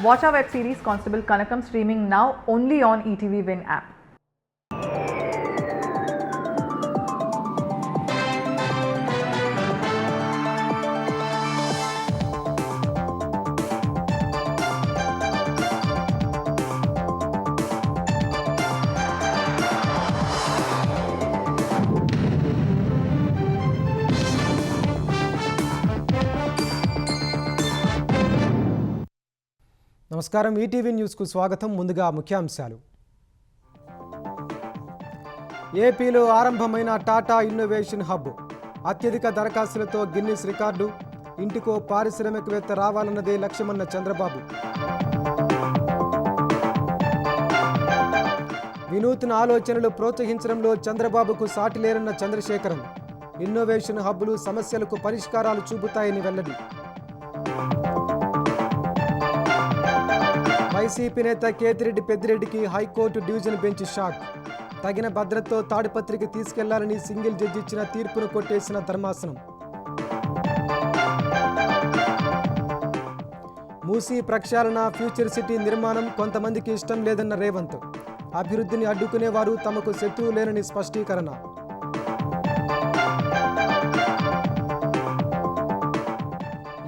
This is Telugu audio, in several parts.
Watch our web series Constable Kanakam streaming now only on ETV Win app. నమస్కారం ఈటీవీ న్యూస్కు స్వాగతం. ముందుగా ముఖ్యాంశాలు. ఏపీలో ఆరంభమైన టాటా ఇన్నోవేషన్ హబ్, అత్యధిక దరఖాస్తులతో గిన్నిస్ రికార్డు, ఇంటికో పారిశ్రామికవేత్త రావాలన్నదే లక్ష్యమన్న చంద్రబాబు. వినూత్న ఆలోచనలు ప్రోత్సహించడంలో చంద్రబాబుకు సాటి లేరన్న చంద్రశేఖరన్. ఇన్నోవేషన్ హబ్లు సమస్యలకు పరిష్కారాలు చూపుతాయని వెల్లడి. వైసీపీ నేత కేతిరెడ్డి పెద్దిరెడ్డికి హైకోర్టు డివిజన్ బెంచ్ షాక్. తగిన భద్రతతో తాడిపత్రికి తీసుకెళ్లాలని సింగిల్ జడ్జి ఇచ్చిన తీర్పును కొట్టేసిన ధర్మాసనం. మూసీ ప్రక్షాళన, ఫ్యూచర్ సిటీ నిర్మాణం కొంతమందికి ఇష్టం లేదన్న రేవంత్. అభివృద్ధిని అడ్డుకునేవారు తమకు శత్రువు లేనని స్పష్టీకరణ.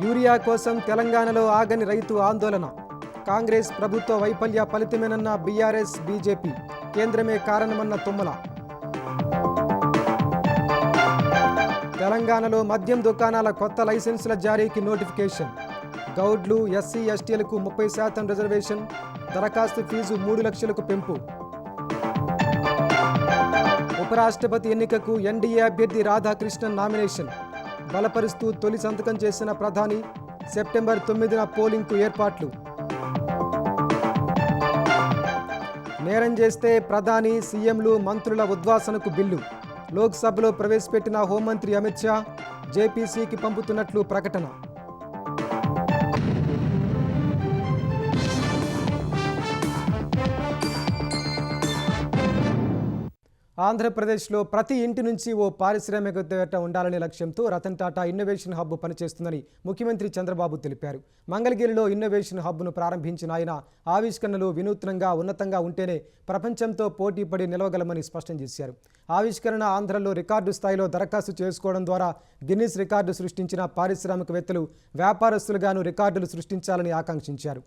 యూరియా కోసం తెలంగాణలో ఆగని రైతు ఆందోళన. కాంగ్రెస్ ప్రభుత్వ వైఫల్య ఫలితమేనన్న బీఆర్ఎస్, బీజేపీ. కేంద్రమే కారణమన్న తుమ్మల. తెలంగాణలో మద్యం దుకాణాల కొత్త లైసెన్సుల జారీకి నోటిఫికేషన్. గౌడ్లు, ఎస్సీ, ఎస్టీలకు 30% రిజర్వేషన్. దరఖాస్తు ఫీజు 3 లక్షలకు పెంపు. ఉపరాష్ట్రపతి ఎన్నికకు ఎన్డీఏ అభ్యర్థి రాధాకృష్ణన్ నామినేషన్ బలపరుస్తూ తొలి సంతకం చేసిన ప్రధాని. సెప్టెంబర్ 9న పోలింగ్కు ఏర్పాట్లు. నేరం చేస్తే ప్రధాని, సీఎంలు, మంత్రుల ఉద్వాసనకు బిల్లు లోక్సభలో ప్రవేశపెట్టిన హోంమంత్రి అమిత్ షా. జేపీసీకి పంపుతున్నట్లు ప్రకటన. ఆంధ్రప్రదేశ్లో ప్రతి ఇంటి నుంచి ఓ పారిశ్రామికవేత్త ఉండాలనే లక్ష్యంతో రతన్ టాటా ఇన్నోవేషన్ హబ్ పనిచేస్తుందని ముఖ్యమంత్రి చంద్రబాబు తెలిపారు. మంగళగిరిలో ఇన్నోవేషన్ హబ్ను ప్రారంభించిన ఆయన ఆవిష్కరణలు వినూత్నంగా, ఉన్నతంగా ఉంటేనే ప్రపంచంతో పోటీపడి నిలవగలమని స్పష్టం చేశారు. ఆవిష్కరణ ఆంధ్రలో రికార్డు స్థాయిలో దరఖాస్తు చేసుకోవడం ద్వారా గిన్నిస్ రికార్డు సృష్టించిన పారిశ్రామికవేత్తలు, వ్యాపారస్తులుగాను రికార్డులు సృష్టించాలని ఆకాంక్షించారు.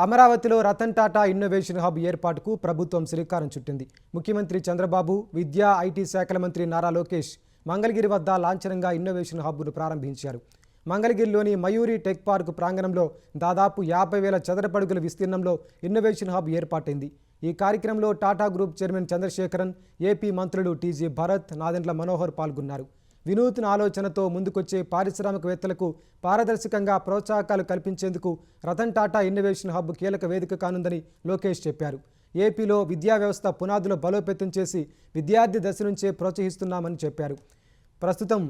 అమరావతిలో రతన్ టాటా ఇన్నోవేషన్ హబ్ ఏర్పాటుకు ప్రభుత్వం శ్రీకారం చుట్టింది. ముఖ్యమంత్రి చంద్రబాబు, విద్యా, ఐటీ శాఖల మంత్రి నారా లోకేష్ మంగళగిరి వద్ద లాంఛనంగా ఇన్నోవేషన్ హబ్ను ప్రారంభించారు. మంగళగిరిలోని మయూరి టెక్ పార్క్ ప్రాంగణంలో దాదాపు 50,000 చదరపడుగుల విస్తీర్ణంలో ఇన్నోవేషన్ హబ్ ఏర్పాటైంది. ఈ కార్యక్రమంలో Tata group chairman Chandrasekaran, AP మంత్రులు టీజీ భరత్, నాదెండ్ల మనోహర్ పాల్గొన్నారు. వినూత్న ఆలోచనతో ముందుకొచ్చే పారిశ్రామికవేత్తలకు పారదర్శకంగా ప్రోత్సాహకాలు కల్పించేందుకు రతన్ టాటా ఇన్నోవేషన్ హబ్ కీలక వేదిక కానుందని లోకేష్ చెప్పారు. ఏపీలో విద్యా వ్యవస్థ పునాదులు బలోపేతం చేసి విద్యార్థి దశ నుంచే ప్రోత్సహిస్తున్నామని చెప్పారు. ప్రస్తుతం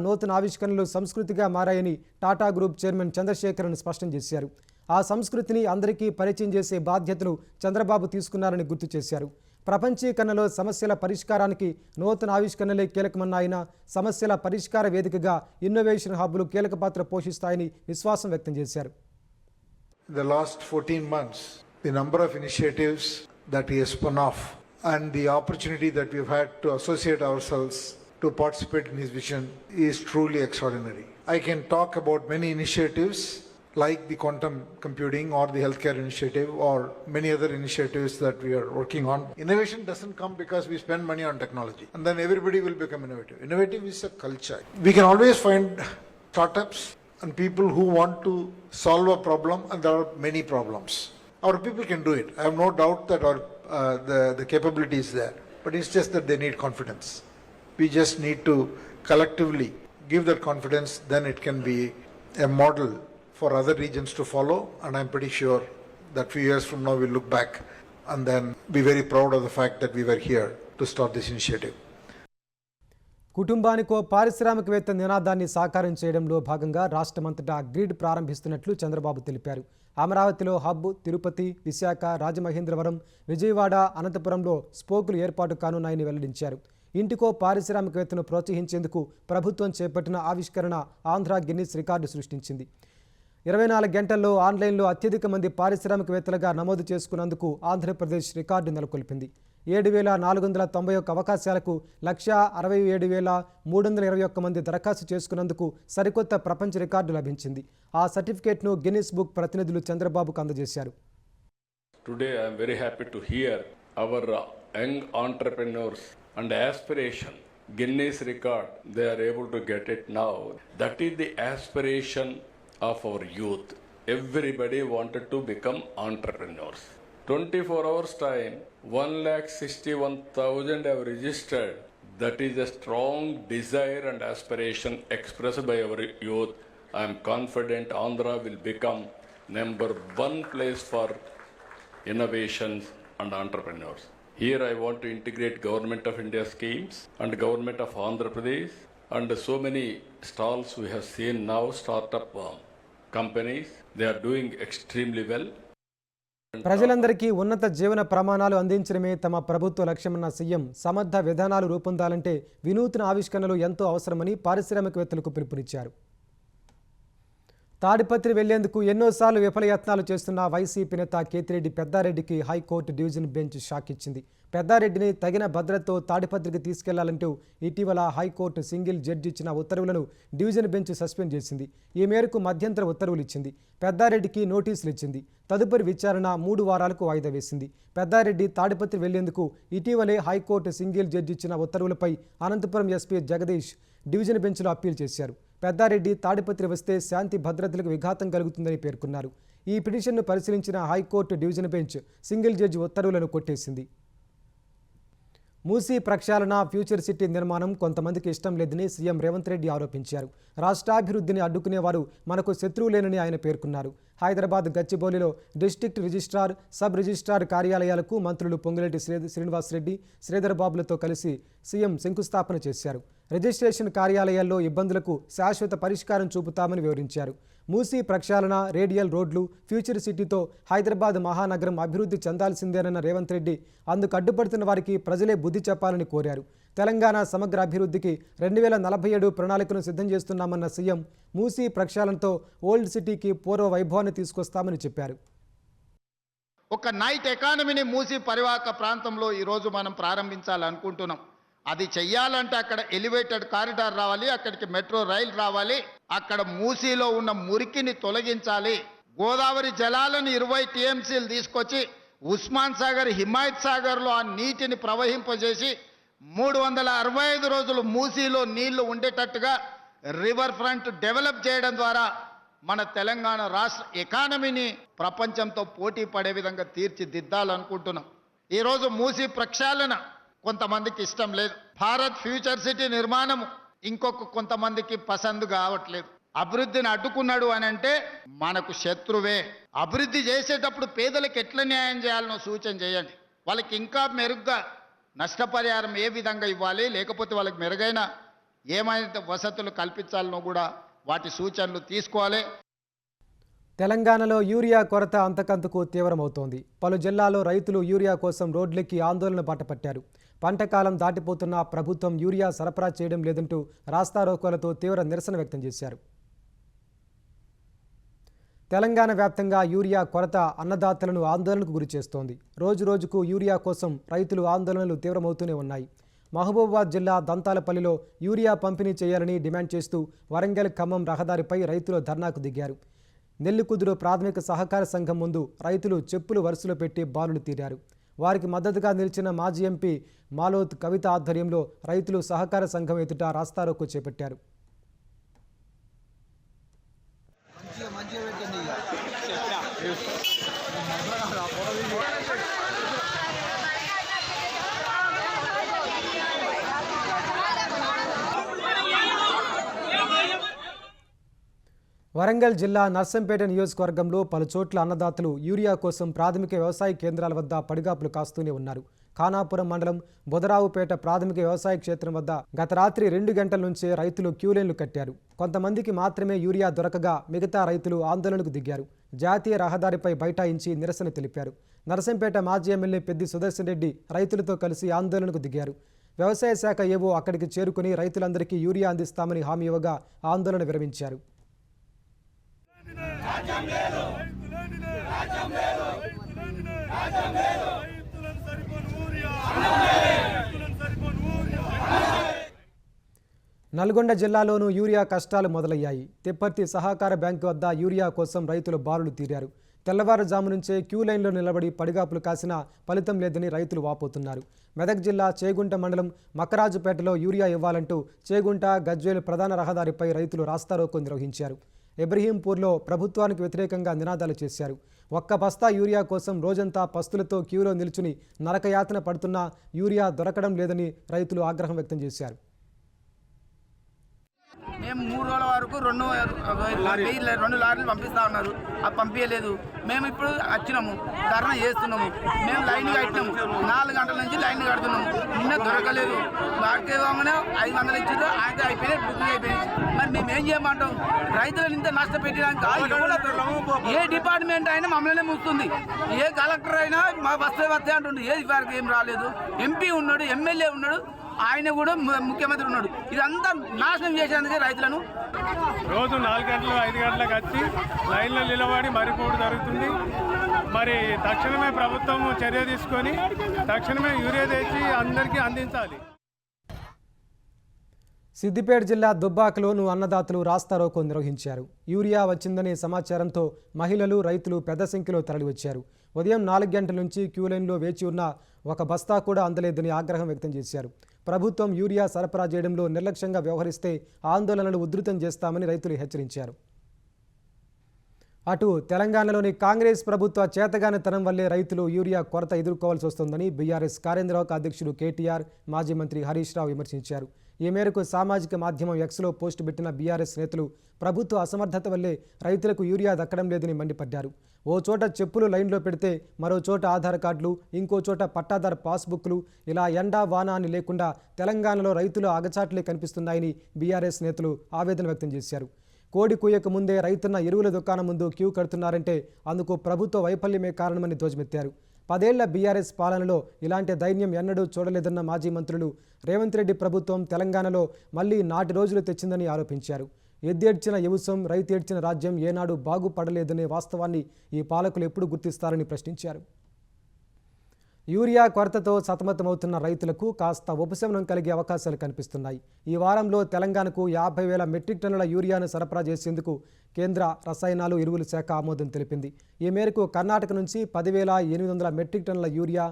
నూతన ఆవిష్కరణలు సంస్కృతిగా మారాయని టాటా గ్రూప్ చైర్మన్ చంద్రశేఖరన్ స్పష్టం చేశారు. ఆ సంస్కృతిని అందరికీ పరిచయం చేసే బాధ్యతను చంద్రబాబు తీసుకున్నారని గుర్తు చేశారు. ప్రపంచీకరణలో సమస్యల పరిష్కారానికి నూతన ఆవిష్కరణలే కీలకమన్న ఆయన సమస్యల పరిష్కార వేదికగా ఇన్నోవేషన్ హబ్లు కీలక పాత్ర పోషిస్తాయని విశ్వాసం వ్యక్తం చేశారు. The last 14 months, the number of initiatives that he has spun off and the opportunity that we've had to associate ourselves to participate in his vision is truly extraordinary. I can talk about many initiatives like the quantum computing or the healthcare initiative or many other initiatives that we are working on. Innovation doesn't come because we spend money on technology and then everybody will become innovative. Innovative is a culture. We can always find startups and people who want to solve a problem, and there are many problems. Our people can do it. I have no doubt that the capability is there, but it's just that they need confidence. We just need to collectively give that confidence, then it can be a model for other regions to follow, and I'm pretty sure that few years from now we'll look back and then be very proud of the fact that we were here to start this initiative. కుటుంబానికో పారిశ్రామికవేత్త నినాదాన్ని సాకారం చేయడంలో భాగంగా రాష్ట్రమంతటా గ్రిడ్ ప్రారంభిస్తున్నట్లు చంద్రబాబు తెలిపారు. అమరావతిలో హబ్, తిరుపతి, విశాఖ, రాజమహేంద్రవరం, విజయవాడ, అనంతపురంలో స్పోకులు ఏర్పాటు కానున్నాయని వెల్లడించారు. ఇంటికో పారిశ్రామికవేత్తను ప్రోత్సహించేందుకు ప్రభుత్వం చేపట్టిన ఆవిష్కరణ ఆంధ్ర గిన్నిస్ రికార్డు సృష్టించింది. 24 గంటల్లో ఆన్లైన్లో అత్యధిక మంది పారిశ్రామికవేత్తలుగా నమోదు చేసుకున్నందుకు ఆంధ్రప్రదేశ్ రికార్డు నెలకొల్పింది. 7,491 అవకాశాలకు 1,67,321 మంది దరఖాస్తు చేసుకున్నందుకు సరికొత్త ప్రపంచ రికార్డు లభించింది. ఆ సర్టిఫికేట్ను గిన్నిస్ బుక్ ప్రతినిధులు చంద్రబాబుకు అందజేశారు. Today I am very happy to hear our young entrepreneurs and aspiration. Guinness record, they are able to get it now. That is the aspiration of our youth. Everybody wanted to become entrepreneurs. 24 hours time, 1,61,000 have registered. That is a strong desire and aspiration expressed by our youth. I am confident Andhra will become number one place for innovations and entrepreneurs. Here I want to integrate Government of India schemes and Government of Andhra Pradesh and so many stalls we have seen now, startup companies, they are doing extremely well. ప్రజలందరికీ ఉన్నత జీవన ప్రమాణాలు అందించడమే తమ ప్రభుత్వ లక్ష్యమన్న సీఎం సమర్థ విధానాలు రూపొందాలంటే వినూత్న ఆవిష్కరణలు ఎంతో అవసరమని పారిశ్రామికవేత్తలకు పిలుపునిచ్చారు. తాడిపత్రి వెళ్లేందుకు ఎన్నోసార్లు విఫలయత్నాలు చేస్తున్న వైసీపీ నేత కేతిరెడ్డి పెద్దారెడ్డికి హైకోర్టు డివిజన్ బెంచ్ షాక్ ఇచ్చింది. పెద్దారెడ్డిని తగిన భద్రతతో తాడిపత్రికి తీసుకెళ్లాలంటూ ఇటీవల హైకోర్టు సింగిల్ జడ్జి ఇచ్చిన ఉత్తర్వులను డివిజన్ బెంచ్ సస్పెండ్ చేసింది. ఈ మేరకు మధ్యంతర ఉత్తర్వులు ఇచ్చింది. పెద్దారెడ్డికి నోటీసులు ఇచ్చింది. తదుపరి విచారణ 3 వారాలకు వాయిదా వేసింది. పెద్దారెడ్డి తాడిపత్రి వెళ్లేందుకు ఇటీవలే హైకోర్టు సింగిల్ జడ్జి ఇచ్చిన ఉత్తర్వులపై అనంతపురం ఎస్పీ జగదీష్ డివిజన్ బెంచ్లో అప్పీల్ చేశారు. పెద్దారెడ్డి తాడిపత్రి వస్తే శాంతి భద్రతలకు విఘాతం కలుగుతుందని పేర్కొన్నారు. ఈ పిటిషన్ను పరిశీలించిన high court division bench single judge ఉత్తర్వులను కొట్టేసింది. మూసీ ప్రక్షాళన, ఫ్యూచర్ సిటీ నిర్మాణం కొంతమందికి ఇష్టం లేదని సీఎం రేవంత్ రెడ్డి ఆరోపించారు. రాష్ట్రాభివృద్ధిని అడ్డుకునేవారు మనకు శత్రువులేనని ఆయన పేర్కొన్నారు. హైదరాబాద్ గచ్చిబౌలిలో డిస్ట్రిక్ట్ రిజిస్ట్రార్, సబ్ రిజిస్ట్రార్ కార్యాలయాలకు మంత్రులు పొంగులేటి శ్రీనివాసరెడ్డి, శ్రీధర్ బాబులతో కలిసి సీఎం శంకుస్థాపన చేశారు. రిజిస్ట్రేషన్ కార్యాలయాల్లో ఇబ్బందులకు శాశ్వత పరిష్కారం చూపుతామని వివరించారు. మూసీ ప్రక్షాళన, రేడియల్ రోడ్లు, ఫ్యూచర్ సిటీతో హైదరాబాద్ మహానగరం అభివృద్ధి చెందాల్సిందేనన్న రేవంత్ రెడ్డి అందుకు అడ్డుపడుతున్న వారికి ప్రజలే బుద్ధి చెప్పాలని కోరారు. తెలంగాణ సమగ్ర అభివృద్ధికి 2047 ప్రణాళికను సిద్ధం చేస్తున్నామన్న సీఎం మూసీ ప్రక్షాళనతో ఓల్డ్ సిటీకి పూర్వ వైభవాన్ని తీసుకొస్తామని చెప్పారు. ఒక నైట్ ఎకానమీని మూసీ పరివాహక ప్రాంతంలో ఈరోజు మనం ప్రారంభించాలనుకుంటున్నాం. అది చెయ్యాలంటే అక్కడ ఎలివేటెడ్ కారిడార్ రావాలి, అక్కడికి మెట్రో రైలు రావాలి, అక్కడ మూసీలో ఉన్న మురికిని తొలగించాలి. గోదావరి జలాలను 20 టీఎంసీలు తీసుకొచ్చి ఉస్మాన్ సాగర్, హిమాయత్ సాగర్లో ఆ నీటిని ప్రవహింపజేసి 365 రోజులు మూసీలో నీళ్లు ఉండేటట్టుగా రివర్ ఫ్రంట్ డెవలప్ చేయడం ద్వారా మన తెలంగాణ రాష్ట్ర ఎకానమీని ప్రపంచంతో పోటీ పడే విధంగా తీర్చిదిద్దాలనుకుంటున్నాం. ఈరోజు మూసీ ప్రక్షాళన కొంతమందికి ఇష్టం లేదు. భారత్ ఫ్యూచర్ సిటీ నిర్మాణము ఇంకొక కొంతమందికి పసందు కావట్లేదు. అభివృద్ధిని అడ్డుకున్నాడు అని అంటే మనకు శత్రువే. అభివృద్ధి చేసేటప్పుడు పేదలకు ఎట్లా న్యాయం చేయాలనో సూచన చేయండి. వాళ్ళకి ఇంకా మెరుగ్గా నష్టపరిహారం ఏ విధంగా ఇవ్వాలి, లేకపోతే వాళ్ళకి మెరుగైన ఏమైనా వసతులు కల్పించాలనో కూడా వాటి సూచనలు తీసుకోవాలి. తెలంగాణలో యూరియా కొరత అంతకంతకు తీవ్రమవుతోంది. పలు జిల్లాల్లో రైతులు యూరియా కోసం రోడ్లెక్కి ఆందోళన బాటపట్టారు. పంటకాలం దాటిపోతున్నా ప్రభుత్వం యూరియా సరఫరా చేయడం లేదంటూ రాస్తారోకోలతో తీవ్ర నిరసన వ్యక్తం చేశారు. తెలంగాణ వ్యాప్తంగా యూరియా కొరత అన్నదాతలను ఆందోళనకు గురిచేస్తోంది. రోజురోజుకు యూరియా కోసం రైతులు ఆందోళనలు తీవ్రమవుతూనే ఉన్నాయి. మహబూబాబాద్ జిల్లా దంతాలపల్లిలో యూరియా పంపిణీ చేయాలని డిమాండ్ చేస్తూ వరంగల్ ఖమ్మం రహదారిపై రైతులు ధర్నాకు దిగారు. నెల్లికుదురు ప్రాథమిక సహకార సంఘం ముందు రైతులు చెప్పులు వరుసలో పెట్టి బారులు తీరారు. వారికి మద్దతుగా నిలిచిన మాజీ ఎంపీ మాలోత్ కవిత ఆధ్వర్యంలో రైతులు సహకార సంఘం ఎదుట రాస్తారోకో చేపట్టారు. వరంగల్ జిల్లా నర్సంపేట నియోజకవర్గంలో పలుచోట్ల అన్నదాతలు యూరియా కోసం ప్రాథమిక వ్యవసాయ కేంద్రాల వద్ద పడిగాపులు కాస్తూనే ఉన్నారు. ఖానాపురం మండలం బొదరావుపేట ప్రాథమిక వ్యవసాయ క్షేత్రం వద్ద గత రాత్రి 2 గంటల నుంచే రైతులు క్యూలైన్లు కట్టారు. కొంతమందికి మాత్రమే యూరియా దొరకగా మిగతా రైతులు ఆందోళనకు దిగారు. జాతీయ రహదారిపై బైఠాయించి నిరసన తెలిపారు. నర్సంపేట మాజీ ఎమ్మెల్యే పెద్ది సుదర్శన్ రెడ్డి రైతులతో కలిసి ఆందోళనకు దిగారు. వ్యవసాయ శాఖ ఏవో అక్కడికి చేరుకుని రైతులందరికీ యూరియా అందిస్తామని హామీ ఇవ్వగా ఆందోళన విరమించారు. నల్గొండ జిల్లాలోనూ యూరియా కష్టాలు మొదలయ్యాయి. తిప్పర్తి సహకార బ్యాంకు వద్ద యూరియా కోసం రైతులు బారులు తీరారు. తెల్లవారుజాము నుంచే క్యూ లైన్లో నిలబడి పడిగాపులు కాసినా ఫలితం లేదని రైతులు వాపోతున్నారు. మెదక్ జిల్లా చేగుంట మండలం మక్కరాజుపేటలో యూరియా ఇవ్వాలంటూ చేగుంట గజ్వేల్ ప్రధాన రహదారిపై రైతులు రాస్తారోకో నిర్వహించారు. ఇబ్రహీంపూర్లో ప్రభుత్వానికి వ్యతిరేకంగా నినాదాలు చేశారు. ఒక్క బస్తా యూరియా కోసం రోజంతా పస్తులతో క్యూలో నిల్చుని నరకయాతన పడుతున్నా యూరియా దొరకడం లేదని రైతులు ఆగ్రహం వ్యక్తం చేశారు. మేము 3 రోజుల వరకు 2 లారీలు పంపిస్తా ఉన్నారు. అది పంపించలేదు. మేము ఇప్పుడు వచ్చినాము, ధర్నా చేస్తున్నాము. మేము లైన్ కట్టినాము, 4 గంటల నుంచి లైన్ కడుతున్నాము. నిన్న దొరకలేదు. వాడికి 500 ఇచ్చారు, ఆయన అయిపోయినాయి, బుకింగ్ అయిపోయింది. మరి మేము ఏం చేయమంటాం? రైతులను ఇంత నష్టపెట్టడానికి ఏ డిపార్ట్మెంట్ అయినా మమ్మల్ని మూస్తుంది. ఏ కలెక్టర్ అయినా మా వస్తే అంటుండే. ఏది వారికి ఏం రాలేదు. ఎంపీ ఉన్నాడు, ఎమ్మెల్యే ఉన్నాడు, ఆయన కూడా ముఖ్యమంత్రి ఉన్నాడు. ఇదంతా నాశనం చేసేందుకే రైతులను రోజు 4 గంటలు 5 గంటలకు వచ్చి లైన్లో నిలబడి మరిపోవడం జరుగుతుంది. మరి తక్షణమే ప్రభుత్వం చర్య తీసుకొని తక్షణమే యూరియా తెచ్చి అందరికీ అందించాలి. సిద్దిపేట జిల్లా దుబ్బాకలోనూ అన్నదాతలు రాస్తారోకో నిర్వహించారు. యూరియా వచ్చిందనే సమాచారంతో మహిళలు, రైతులు పెద్ద సంఖ్యలో తరలివచ్చారు. ఉదయం 4 గంటల నుంచి క్యూ లైన్లో వేచి ఉన్న ఒక బస్తా కూడా అందలేదని ఆగ్రహం వ్యక్తం చేశారు. ప్రభుత్వం యూరియా సరఫరా చేయడంలో నిర్లక్ష్యంగా వ్యవహరిస్తే ఆందోళనలు ఉధృతం చేస్తామని రైతులు హెచ్చరించారు. అటు తెలంగాణలోని కాంగ్రెస్ ప్రభుత్వ చేతగానితనం వల్లే రైతులు యూరియా కొరత ఎదుర్కోవాల్సి వస్తోందని బీఆర్ఎస్ కార్యనిర్వాహక అధ్యక్షుడు కేటీఆర్, మాజీ మంత్రి హరీష్ రావు విమర్శించారు. ఈ మేరకు సామాజిక మాధ్యమం ఎక్స్లో పోస్టు పెట్టిన బీఆర్ఎస్ నేతలు ప్రభుత్వ అసమర్థత వల్లే రైతులకు యూరియా దక్కడం లేదని మండిపడ్డారు. ఓ చోట చెప్పులు లైన్లో పెడితే మరో చోట ఆధార్ కార్డులు, ఇంకో చోట పట్టాదారు పాస్బుక్లు, ఇలా ఎండా వాన అని లేకుండా తెలంగాణలో రైతులు అగచాట్లే కనిపిస్తున్నాయని బీఆర్ఎస్ నేతలు ఆవేదన వ్యక్తం చేశారు. కోడి కూయక ముందే రైతున్న ఎరువుల దుకాణం ముందు క్యూ కడుతున్నారంటే అందుకు ప్రభుత్వ వైఫల్యమే కారణమని ధ్వజమెత్తారు. 10 ఏళ్ల బీఆర్ఎస్ పాలనలో ఇలాంటి దైన్యం ఎన్నడూ చూడలేదన్న మాజీ మంత్రులు రేవంత్ రెడ్డి ప్రభుత్వం తెలంగాణలో మళ్లీ నాటి రోజులు తెచ్చిందని ఆరోపించారు. ఎద్దేడ్చిన యవుసం, రైతేడ్చిన రాజ్యం ఏనాడు బాగుపడలేదనే వాస్తవాన్ని ఈ పాలకులు ఎప్పుడు గుర్తిస్తారని ప్రశ్నించారు. యూరియా కొరతతో సతమతమవుతున్న రైతులకు కాస్త ఉపశమనం కలిగే అవకాశాలు కనిపిస్తున్నాయి. ఈ వారంలో తెలంగాణకు 50,000 మెట్రిక్ టన్నుల యూరియాను సరఫరా చేసేందుకు కేంద్ర రసాయనాలు, ఎరువుల శాఖ ఆమోదం తెలిపింది. ఈ మేరకు కర్ణాటక నుంచి 10,800 మెట్రిక్ టన్నుల యూరియా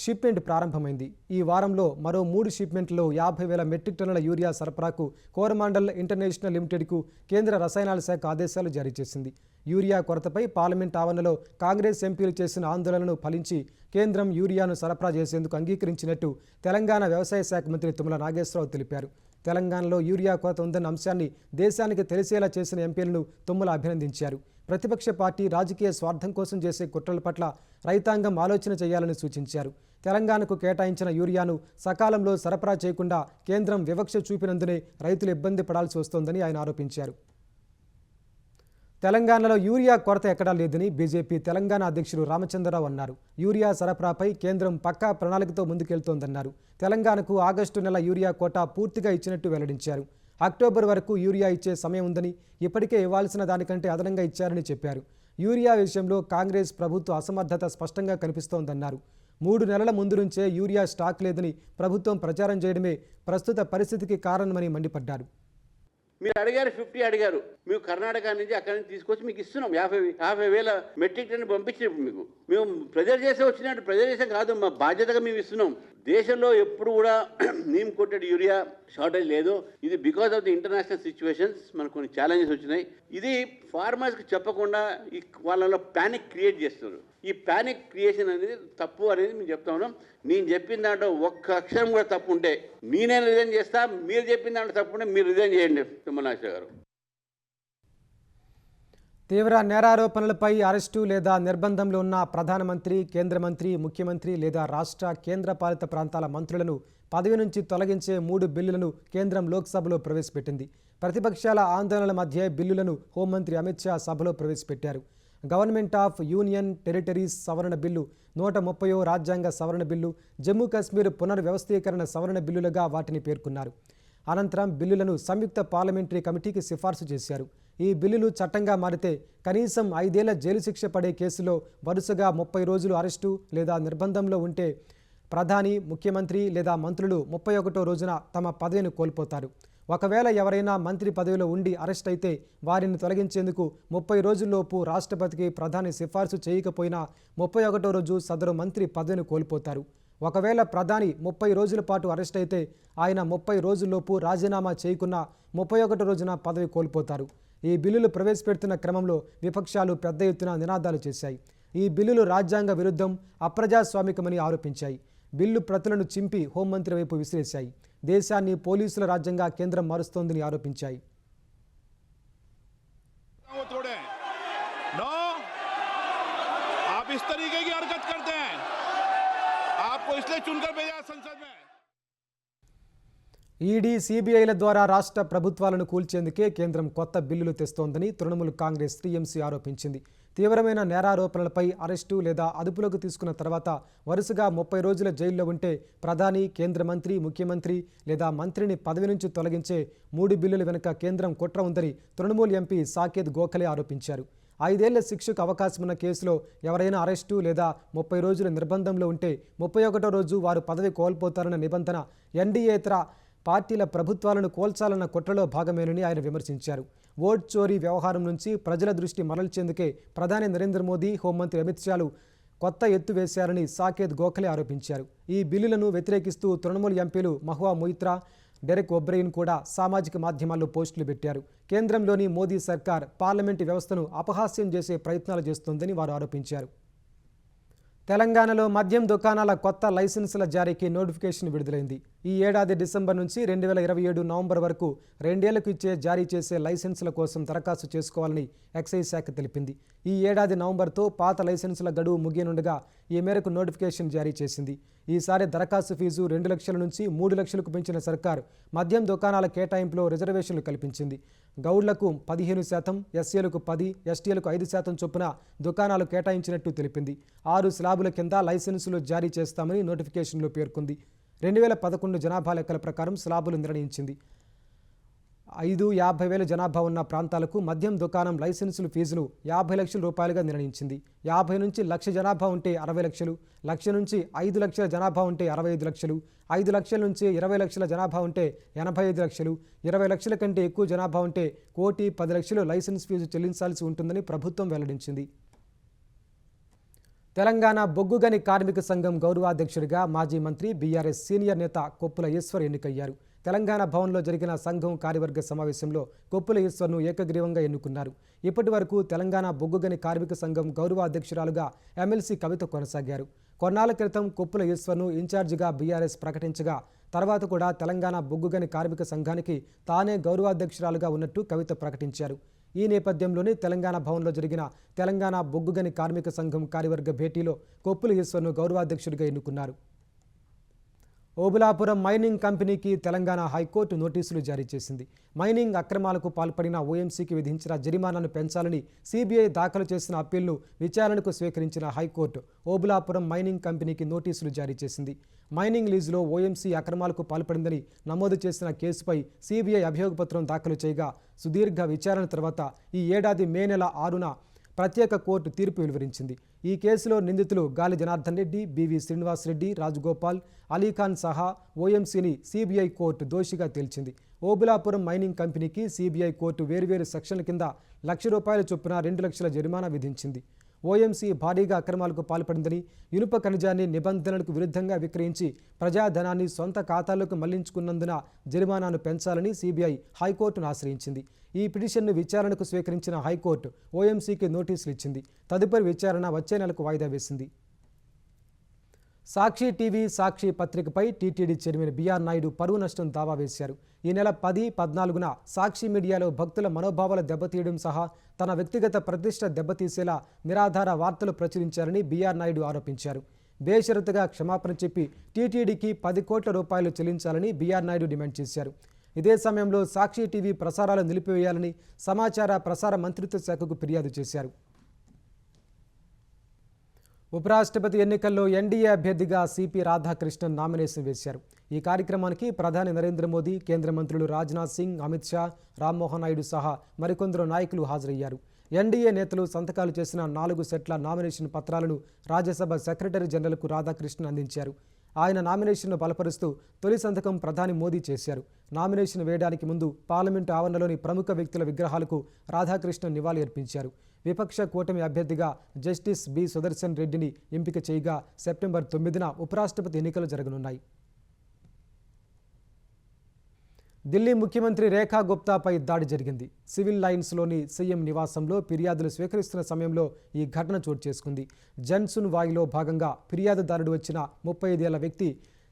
షిప్మెంట్ ప్రారంభమైంది. ఈ వారంలో మరో 3 షిప్మెంట్లో 50,000 మెట్రిక్ టన్నుల యూరియా సరఫరాకు కోరమాండల్ ఇంటర్నేషనల్ లిమిటెడ్కు కేంద్ర రసాయనాల శాఖ ఆదేశాలు జారీ చేసింది. యూరియా కొరతపై పార్లమెంట్ ఆవరణలో కాంగ్రెస్ ఎంపీలు చేసిన ఆందోళనను ఫలించి కేంద్రం యూరియాను సరఫరా చేసేందుకు అంగీకరించినట్టు తెలంగాణ వ్యవసాయ శాఖ మంత్రి తుమ్మల నాగేశ్వరరావు తెలిపారు. తెలంగాణలో యూరియా కొరత ఉందన్న అంశాన్ని దేశానికి తెలిసేలా చేసిన ఎంపీలను తుమ్మల అభినందించారు. ప్రతిపక్ష పార్టీ రాజకీయ స్వార్థం కోసం చేసే కుట్రల పట్ల రైతాంగం ఆలోచన చేయాలని సూచించారు. తెలంగాణకు కేటాయించిన యూరియాను సకాలంలో సరఫరా చేయకుండా కేంద్రం వివక్ష చూపినందునే రైతులు ఇబ్బంది పడాల్సి వస్తోందని ఆయన ఆరోపించారు. తెలంగాణలో యూరియా కొరత ఎక్కడా లేదని బీజేపీ తెలంగాణ అధ్యక్షుడు రామచంద్రరావు అన్నారు. యూరియా సరఫరాపై కేంద్రం పక్కా ప్రణాళికతో ముందుకెళ్తోందన్నారు. తెలంగాణకు ఆగస్టు నెల యూరియా కోటా పూర్తిగా ఇచ్చినట్టు వెల్లడించారు. అక్టోబర్ వరకు యూరియా ఇచ్చే సమయం ఉందని, ఇప్పటికే ఇవ్వాల్సిన దానికంటే అదనంగా ఇచ్చారని చెప్పారు. యూరియా విషయంలో కాంగ్రెస్ ప్రభుత్వ అసమర్థత స్పష్టంగా కనిపిస్తోందన్నారు. 3 నెలల ముందు నుంచే యూరియా స్టాక్ లేదని ప్రభుత్వం ప్రచారం చేయడమే ప్రస్తుత పరిస్థితికి కారణమని మండిపడ్డారు. మీరు అడిగారు 50 అడిగారు, మేము కర్ణాటక నుంచి అక్కడి నుంచి తీసుకొచ్చి మీకు ఇస్తున్నాం. 50,000 మెట్రిక్ టన్ పంపించినప్పుడు మీకు మేము ప్రెజర్ చేసే వచ్చినట్టు ప్రెజర్ చేసాం కాదు, మా బాధ్యతగా మేము ఇస్తున్నాం. దేశంలో ఎప్పుడు కూడా నీమ్ కోటెడ్ యూరియా షార్టేజ్ లేదు. ఇది because of the international situations మనకు కొన్ని ఛాలెంజెస్ వచ్చినాయి. ఇది ఫార్మర్స్కి చెప్పకుండా వాళ్ళలో ప్యానిక్ క్రియేట్ చేస్తున్నారు. ఈ ప్యానిక్ క్రియేషన్ అనేది తప్పు అనేది మేము చెప్తా ఉన్నాం. నేను చెప్పిన దాంట్లో ఒక్క అక్షరం కూడా తప్పు ఉంటే నేనే రిజైన్ చేస్తా, మీరు చెప్పిన దాంట్లో తప్పు ఉంటే మీరు రిజైన్ చేయండి తుమ్మనాశ గారు. తీవ్ర నేరారోపణలపై అరెస్టు లేదా నిర్బంధంలో ఉన్న ప్రధానమంత్రి, కేంద్ర మంత్రి, ముఖ్యమంత్రి లేదా రాష్ట్ర, కేంద్ర పాలిత ప్రాంతాల మంత్రులను పదవి నుంచి తొలగించే 3 బిల్లులను కేంద్రం లోక్సభలో ప్రవేశపెట్టింది. ప్రతిపక్షాల ఆందోళనల మధ్య బిల్లులను హోంమంత్రి అమిత్ షా సభలో ప్రవేశపెట్టారు. గవర్నమెంట్ ఆఫ్ యూనియన్ టెరిటరీస్ సవరణ బిల్లు, 130వ రాజ్యాంగ సవరణ బిల్లు, జమ్మూ కాశ్మీర్ పునర్వ్యవస్థీకరణ సవరణ బిల్లులుగా వాటిని పేర్కొన్నారు. అనంతరం బిల్లులను సంయుక్త పార్లమెంటరీ కమిటీకి సిఫార్సు చేశారు. ఈ బిల్లులు చట్టంగా మారితే కనీసం 5 ఏళ్ల జైలు శిక్ష పడే కేసులో వరుసగా 30 రోజులు అరెస్టు లేదా నిర్బంధంలో ఉంటే ప్రధాని, ముఖ్యమంత్రి లేదా మంత్రులు 31వ రోజున తమ పదవిని కోల్పోతారు. ఒకవేళ ఎవరైనా మంత్రి పదవిలో ఉండి అరెస్ట్ అయితే వారిని తొలగించేందుకు 30 రోజుల్లోపు రాష్ట్రపతికి ప్రధాని సిఫార్సు చేయకపోయినా 31వ రోజు సదరు మంత్రి పదవిని కోల్పోతారు. ఒకవేళ ప్రధాని 30 రోజుల పాటు అరెస్ట్ అయితే ఆయన 30 రోజుల్లోపు రాజీనామా చేయకున్నా 31వ రోజున పదవి కోల్పోతారు. ఈ బిల్లులు ప్రవేశపెడుతున్న క్రమంలో విపక్షాలు పెద్ద ఎత్తున నినాదాలు చేశాయి. ఈ బిల్లులు రాజ్యాంగ విరుద్ధం, అప్రజాస్వామికమని ఆరోపించాయి. బిల్లు ప్రతులను చింపి హోంమంత్రి వైపు విసిరేశాయి. దేశాన్ని పోలీసుల రాజ్యంగా కేంద్రం మారుస్తోందని ఆరోపించాయి. ఈడీ, సిబిఐల ద్వారా రాష్ట్ర ప్రభుత్వాలను కూల్చేందుకే కేంద్రం కొత్త బిల్లులు తెస్తోందని తృణమూల్ కాంగ్రెస్ టీఎంసీ ఆరోపించింది. తీవ్రమైన నేరారోపణలపై అరెస్టు లేదా అదుపులోకి తీసుకున్న తర్వాత వరుసగా 30 రోజుల జైల్లో ఉంటే ప్రధాని, కేంద్ర మంత్రి, ముఖ్యమంత్రి లేదా మంత్రిని పదవి నుంచి తొలగించే 3 బిల్లుల వెనుక కేంద్రం కుట్ర ఉందని తృణమూల్ ఎంపీ సాకేత్ గోఖలే ఆరోపించారు. 5 ఏళ్ల శిక్షకు అవకాశమున్న కేసులో ఎవరైనా అరెస్టు లేదా 30 రోజుల నిర్బంధంలో ఉంటే 31వ రోజు వారు పదవి కోల్పోతారన్న నిబంధన ఎన్డీయేతర పార్టీల ప్రభుత్వాలను కోల్చాలన్న కుట్రలో భాగమేనని ఆయన విమర్శించారు. ఓట్ చోరీ వ్యవహారం నుంచి ప్రజల దృష్టి మరల్చేందుకే ప్రధాని నరేంద్ర మోదీ, హోంమంత్రి అమిత్ షాలు కొత్త ఎత్తు వేశారని సాకేత్ గోఖలే ఆరోపించారు. ఈ బిల్లులను వ్యతిరేకిస్తూ తృణమూల్ ఎంపీలు మహువా మొయిత్రా, డెరెక్ ఒబ్రెయిన్ కూడా సామాజిక మాధ్యమాల్లో పోస్టులు పెట్టారు. కేంద్రంలోని మోదీ సర్కార్ పార్లమెంటు వ్యవస్థను అపహాస్యం చేసే ప్రయత్నాలు చేస్తోందని వారు ఆరోపించారు. తెలంగాణలో మద్యం దుకాణాల కొత్త లైసెన్సుల జారీకి నోటిఫికేషన్ విడుదలైంది. ఈ ఏడాది డిసెంబర్ నుంచి 2027 నవంబర్ వరకు 2 ఏళ్లకు జారీ చేసే లైసెన్సుల కోసం దరఖాస్తు చేసుకోవాలని ఎక్సైజ్ శాఖ తెలిపింది. ఈ ఏడాది నవంబర్తో పాత లైసెన్సుల గడువు ముగియనుండగా ఈ మేరకు నోటిఫికేషన్ జారీ చేసింది. ఈసారి దరఖాస్తు ఫీజు 2 లక్షల నుంచి 3 లక్షలకు పెంచిన సర్కార్ మద్యం దుకాణాల కేటాయింపులో రిజర్వేషన్లు కల్పించింది. గౌడ్లకు 15%, ఎస్సీలకు 10%, ఎస్టీలకు 5% చొప్పున దుకాణాలు కేటాయించినట్టు తెలిపింది. 6 స్లాబుల కింద లైసెన్సులు జారీ చేస్తామని నోటిఫికేషన్లో పేర్కొంది. 2011 జనాభా లెక్కల ప్రకారం స్లాబులు నిర్ణయించింది. 50,000 జనాభా ఉన్న ప్రాంతాలకు మద్యం దుకాణం లైసెన్సులు ఫీజులు 50 లక్షల రూపాయలుగా నిర్ణయించింది. 50 నుంచి 1,00,000 జనాభా ఉంటే 60 లక్షలు, 1,00,000 నుంచి 5 లక్షల జనాభా ఉంటే 65 లక్షలు, 5 లక్షల నుంచి 20 లక్షల జనాభా ఉంటే 85 లక్షలు, 20 లక్షల కంటే ఎక్కువ జనాభా ఉంటే 1,10 లక్షలు లైసెన్స్ ఫీజు చెల్లించాల్సి ఉంటుందని ప్రభుత్వం వెల్లడించింది. తెలంగాణ బొగ్గుగని కార్మిక సంఘం గౌరవాధ్యక్షుడిగా మాజీ మంత్రి, బీఆర్ఎస్ సీనియర్ నేత కొప్పుల ఈశ్వర్ ఎన్నికయ్యారు. తెలంగాణ భవన్లో జరిగిన సంఘం కార్యవర్గ సమావేశంలో కొప్పుల ఈశ్వర్ను ఏకగ్రీవంగా ఎన్నుకున్నారు. ఇప్పటి వరకు తెలంగాణ బొగ్గుగని కార్మిక సంఘం గౌరవాధ్యక్షురాలుగా ఎమ్మెల్సీ కవిత కొనసాగారు. కొన్నాళ్ల క్రితం కొప్పుల ఈశ్వర్ను ఇన్ఛార్జిగా బీఆర్ఎస్ ప్రకటించగా తర్వాత కూడా తెలంగాణ బొగ్గుగని కార్మిక సంఘానికి తానే గౌరవాధ్యక్షురాలుగా ఉన్నట్టు కవిత ప్రకటించారు. ఈ నేపథ్యంలోనే తెలంగాణ భవన్లో జరిగిన తెలంగాణ బొగ్గుగని కార్మిక సంఘం కార్యవర్గ భేటీలో కొప్పుల ఈశ్వర్ను గౌరవాధ్యక్షుడిగా ఎన్నుకున్నారు. ఓబులాపురం మైనింగ్ కంపెనీకి తెలంగాణ హైకోర్టు నోటీసులు జారీ చేసింది. మైనింగ్ అక్రమాలకు పాల్పడిన ఓఎంసీకి విధించిన జరిమానాను పెంచాలని సిబిఐ దాఖలు చేసిన అప్పీల్ను విచారణకు స్వీకరించిన హైకోర్టు ఓబులాపురం మైనింగ్ కంపెనీకి నోటీసులు జారీ చేసింది. మైనింగ్ లీజులో ఓఎంసీ అక్రమాలకు పాల్పడిందని నమోదు చేసిన కేసుపై సిబిఐ అభియోగపత్రం దాఖలు చేయగా సుదీర్ఘ విచారణ తర్వాత ఈ ఏడాది మే నెల 6న ప్రత్యేక కోర్టు తీర్పు వెలువరించింది. ఈ కేసులో నిందితులు గాలి జనార్దన్ రెడ్డి, బివి శ్రీనివాస్ రెడ్డి, రాజగోపాల్, అలీఖాన్ సహా ఓఎంసీని సిబిఐ కోర్టు దోషిగా తేల్చింది. ఓబులాపురం మైనింగ్ కంపెనీకి సిబిఐ కోర్టు వేర్వేరు సెక్షన్ల కింద ₹1,00,000 చొప్పున 2 లక్షల జరిమానా విధించింది. ఓఎంసీ భారీగా అక్రమాలకు పాల్పడిందని, ఇనుప ఖనిజాన్ని నిబంధనలకు విరుద్ధంగా విక్రయించి ప్రజాధనాన్ని సొంత ఖాతాల్లోకి మళ్లించుకున్నందున జరిమానాను పెంచాలని సిబిఐ హైకోర్టును ఆశ్రయించింది. ఈ పిటిషన్ను విచారణకు స్వీకరించిన హైకోర్టు ఓఎంసీకి నోటీసులు ఇచ్చింది. తదుపరి విచారణ వచ్చే నెలకు వాయిదా వేసింది. సాక్షి టీవీ, సాక్షి పత్రికపై టీటీడీ చైర్మన్ బీఆర్ నాయుడు పరువు నష్టం దావా వేశారు. ఈ నెల 10, 14న సాక్షి మీడియాలో భక్తుల మనోభావాలు దెబ్బతీయడం సహా తన వ్యక్తిగత ప్రతిష్ట దెబ్బతీసేలా నిరాధార వార్తలు ప్రచురించారని బీఆర్ నాయుడు ఆరోపించారు. బేషరతుగా క్షమాపణ చెప్పి టీటీడీకి 10 కోట్ల రూపాయలు చెల్లించాలని బీఆర్ నాయుడు డిమాండ్ చేశారు. ఇదే సమయంలో సాక్షి టీవీ ప్రసారాలు నిలిపివేయాలని సమాచార ప్రసార మంత్రిత్వ శాఖకు ఫిర్యాదు చేశారు. ఉపరాష్ట్రపతి ఎన్నికల్లో ఎన్డీఏ అభ్యర్థిగా సిపి రాధాకృష్ణన్ నామినేషన్ వేశారు. ఈ కార్యక్రమానికి ప్రధాని నరేంద్ర మోదీ, కేంద్ర మంత్రులు రాజ్నాథ్ సింగ్, అమిత్ షా, రామ్మోహన్ నాయుడు సహా మరికొందరు నాయకులు హాజరయ్యారు. ఎన్డీఏ నేతలు సంతకాలు చేసిన 4 సెట్ల నామినేషన్ పత్రాలను రాజ్యసభ సెక్రటరీ జనరల్కు రాధాకృష్ణన్ అందించారు. ఆయన నామినేషన్ను బలపరుస్తూ తొలి సంతకం ప్రధాని మోదీ చేశారు. నామినేషన్ వేయడానికి ముందు పార్లమెంటు ఆవరణలోని ప్రముఖ వ్యక్తుల విగ్రహాలకు రాధాకృష్ణన్ నివాళి అర్పించారు. విపక్ష కూటమి అభ్యర్థిగా జస్టిస్ బి సుదర్శన్ రెడ్డిని ఎంపిక చేయగా సెప్టెంబర్ 9న ఉపరాష్ట్రపతి ఎన్నికలు జరగనున్నాయి. ఢిల్లీ ముఖ్యమంత్రి రేఖా గుప్తాపై దాడి జరిగింది. సివిల్ లైన్స్లోని సీఎం నివాసంలో ఫిర్యాదులు స్వీకరిస్తున్న సమయంలో ఈ ఘటన చోటు చేసుకుంది. జన్సున్ వాయిలో భాగంగా ఫిర్యాదుదారుడు వచ్చిన 35 ఏళ్ల వ్యక్తి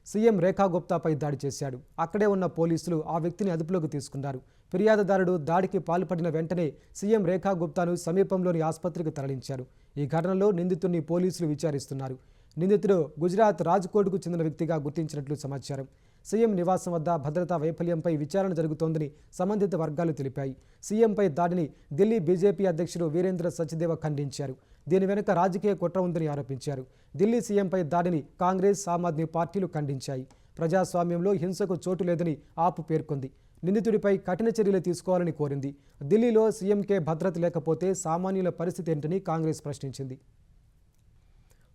సీఎం రేఖా గుప్తాపై దాడి చేశాడు. అక్కడే ఉన్న పోలీసులు ఆ వ్యక్తిని అదుపులోకి తీసుకున్నారు. ఫిర్యాదుదారుడు దాడికి పాల్పడిన వెంటనే సీఎం రేఖా గుప్తాను సమీపంలోని ఆసుపత్రికి తరలించారు. ఈ ఘటనలో నిందితుడిని పోలీసులు విచారిస్తున్నారు. నిందితుడు గుజరాత్ రాజ్కోట్కు చెందిన వ్యక్తిగా గుర్తించినట్లు సమాచారం. సీఎం నివాసం వద్ద భద్రతా వైఫల్యంపై విచారణ జరుగుతోందని సంబంధిత వర్గాలు తెలిపాయి. సీఎంపై దాడిని ఢిల్లీ బీజేపీ అధ్యక్షుడు వీరేంద్ర సచ్దేవ ఖండించారు. దీని వెనుక రాజకీయ కుట్ర ఉందని ఆరోపించారు. ఢిల్లీ సీఎంపై దాడిని కాంగ్రెస్, ఆమ్ ఆద్మీ పార్టీలు ఖండించాయి. ప్రజాస్వామ్యంలో హింసకు చోటు లేదని ఆప్ పేర్కొంది. నిందితుడిపై కఠిన చర్యలు తీసుకోవాలని కోరింది. ఢిల్లీలో సీఎంకే భద్రత లేకపోతే సామాన్యుల పరిస్థితి ఏంటని కాంగ్రెస్ ప్రశ్నించింది.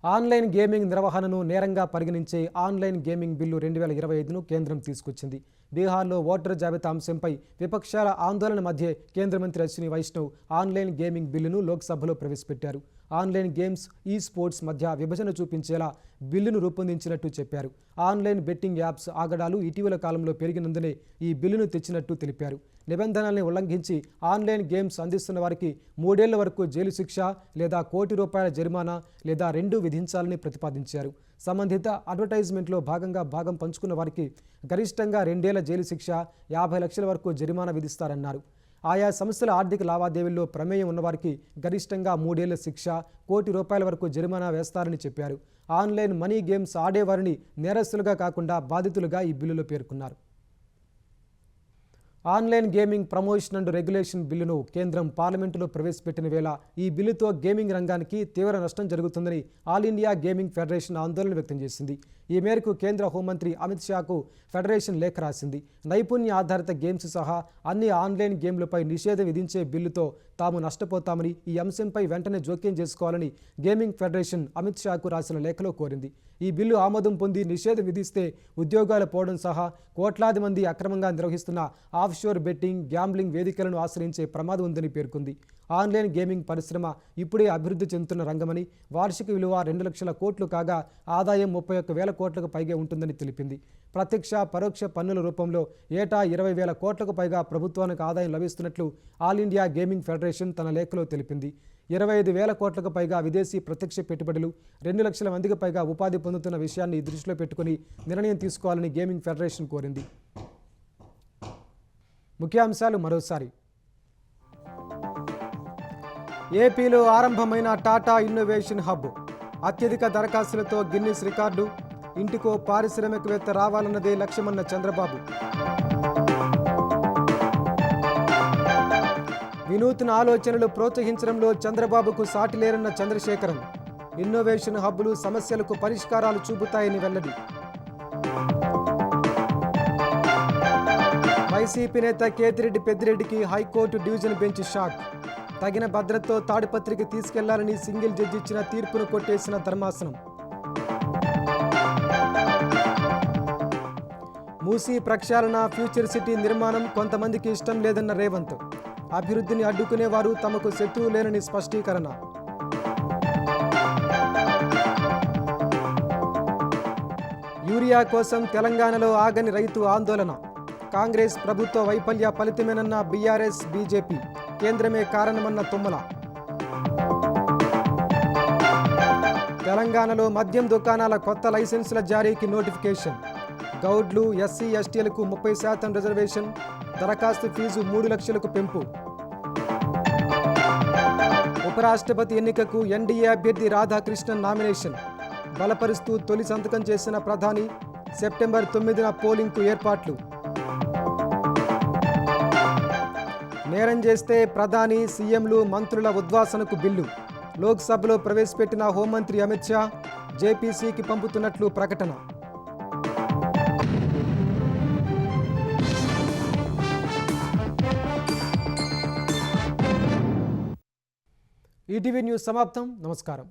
ఆన్లైన్ గేమింగ్ నిర్వహణను నేరంగా పరిగణించే ఆన్లైన్ గేమింగ్ బిల్లు 2025ను కేంద్రం తీసుకొచ్చింది. బీహార్లో ఓటరు జాబితా అంశంపై విపక్షాల ఆందోళన మధ్య కేంద్ర మంత్రి అశ్విని వైష్ణవ్ ఆన్లైన్ గేమింగ్ బిల్లును లోక్సభలో ప్రవేశపెట్టారు. ఆన్లైన్ గేమ్స్, ఈ స్పోర్ట్స్ మధ్య విభజన చూపించేలా బిల్లును రూపొందించినట్టు చెప్పారు. ఆన్లైన్ బెట్టింగ్ యాప్స్ ఆగడాలు ఇటీవల కాలంలో పెరిగినందునే ఈ బిల్లును తెచ్చినట్టు తెలిపారు. నిబంధనల్ని ఉల్లంఘించి ఆన్లైన్ గేమ్స్ అందిస్తున్న వారికి 3 ఏళ్ల వరకు జైలు శిక్ష లేదా ₹1,00,00,000 జరిమానా లేదా 2 విధించాలని ప్రతిపాదించారు. సంబంధిత అడ్వర్టైజ్మెంట్లో భాగం పంచుకున్న వారికి గరిష్టంగా 2 ఏళ్ల జైలు శిక్ష, 50 లక్షల వరకు జరిమానా విధిస్తారన్నారు. ఆయా సంస్థల ఆర్థిక లావాదేవీల్లో ప్రమేయం ఉన్నవారికి గరిష్టంగా 3 ఏళ్ల శిక్ష, ₹1,00,00,000 వరకు జరిమానా వేస్తారని చెప్పారు. ఆన్లైన్ మనీ గేమ్స్ ఆడేవారిని నేరస్తులుగా కాకుండా బాధితులుగా ఈ బిల్లులో పేర్కొన్నారు. Online gaming promotion and regulation బిల్లును కేంద్రం పార్లమెంటులో ప్రవేశపెట్టిన వేళ ఈ బిల్లుతో గేమింగ్ రంగానికి తీవ్ర నష్టం జరుగుతుందని ఆల్ ఇండియా గేమింగ్ ఫెడరేషన్ ఆందోళన వ్యక్తం చేసింది. ఈ మేరకు కేంద్ర హోంమంత్రి అమిత్ షాకు ఫెడరేషన్ లేఖ రాసింది. నైపుణ్య ఆధారిత గేమ్స్ సహా అన్ని ఆన్లైన్ గేమ్లపై నిషేధం విధించే బిల్లుతో తాము నష్టపోతామని, ఈ అంశంపై వెంటనే జోక్యం చేసుకోవాలని గేమింగ్ ఫెడరేషన్ అమిత్ షాకు రాసిన లేఖలో కోరింది. ఈ బిల్లు ఆమోదం పొంది నిషేధం విధిస్తే ఉద్యోగాలు పోవడం సహా కోట్లాది మంది అక్రమంగా నిర్వహిస్తున్న ఆఫ్షోర్ బెట్టింగ్, గ్యాంబ్లింగ్ వేదికలను ఆశ్రయించే ప్రమాదం ఉందని పేర్కొంది. ఆన్లైన్ గేమింగ్ పరిశ్రమ ఇప్పుడే అభివృద్ధి చెందుతున్న రంగమని, వార్షిక విలువ 2 లక్షల కోట్లు కాగా ఆదాయం 31,000 కోట్లకు పైగా ఉంటుందని తెలిపింది. ప్రత్యక్ష, పరోక్ష పన్నుల రూపంలో ఏటా 20,000 కోట్లకు పైగా ప్రభుత్వానికి ఆదాయం లభిస్తున్నట్లు ఆల్ ఇండియా గేమింగ్ ఫెడరేషన్ తన లేఖలో తెలిపింది. 25,000 కోట్లకు పైగా విదేశీ ప్రత్యక్ష పెట్టుబడులు, 2 లక్షల మందికి పైగా ఉపాధి పొందుతున్న విషయాన్ని దృష్టిలో పెట్టుకుని నిర్ణయం తీసుకోవాలని గేమింగ్ ఫెడరేషన్ కోరింది. ముఖ్యాంశాలు మరోసారి. ఏపీలో ఆరంభమైన టాటా ఇన్నోవేషన్ హబ్. అత్యధిక దరఖాస్తులతో గిన్నిస్ రికార్డు. ఇంటికో పారిశ్రామికవేత్త రావాలన్నదే లక్ష్యమన్న చంద్రబాబు. వినూత్న ఆలోచనలు ప్రోత్సహించడంలో చంద్రబాబుకు సాటి లేరన్న చంద్రశేఖరన్. ఇన్నోవేషన్ హబ్బులు సమస్యలకు పరిష్కారాలు చూపుతాయని వెల్లడి. వైసీపీ నేత కేతిరెడ్డి పెద్దిరెడ్డికి హైకోర్టు డివిజన్ బెంచ్ షాక్. తగిన భద్రతతో తాడిపత్రికి తీసుకెళ్లాలని సింగిల్ జడ్జి ఇచ్చిన తీర్పును కొట్టేసిన ధర్మాసనం. మూసీ ప్రక్షాళన, ఫ్యూచర్ సిటీ నిర్మాణం కొంతమందికి ఇష్టం లేదన్న రేవంత్. అభివృద్ధిని అడ్డుకునేవారు తమకు శత్రువు లేనని స్పష్టీకరణ. యూరియా కోసం తెలంగాణలో ఆగని రైతు ఆందోళన. కాంగ్రెస్ ప్రభుత్వ వైఫల్య ఫలితమేనన్న బీఆర్ఎస్, బీజేపీ. కేంద్రమే కారణమన్న తుమ్మల. తెలంగాణలో మద్యం దుకాణాల కొత్త లైసెన్సుల జారీకి నోటిఫికేషన్. గౌడ్లు, ఎస్సీ, ఎస్టీలకు 30% రిజర్వేషన్. దరఖాస్తు ఫీజు 3 లక్షలకు పెంపు. ఉపరాష్ట్రపతి ఎన్నికకు ఎన్డీఏ అభ్యర్థి రాధాకృష్ణన్ నామినేషన్ బలపరుస్తూ తొలి సంతకం చేసిన ప్రధాని. సెప్టెంబర్ 9న పోలింగ్కు ఏర్పాట్లు. నేరం చేస్తే ప్రధాని, సీఎంలు, మంత్రుల ఉద్వాసనకు బిల్లు. లోక్సభలో ప్రవేశపెట్టిన హోంమంత్రి అమిత్ షా జేపీసీకి పంపుతున్నట్లు ప్రకటన. ఈటీవీ న్యూస్ సమాప్తం. నమస్కారం.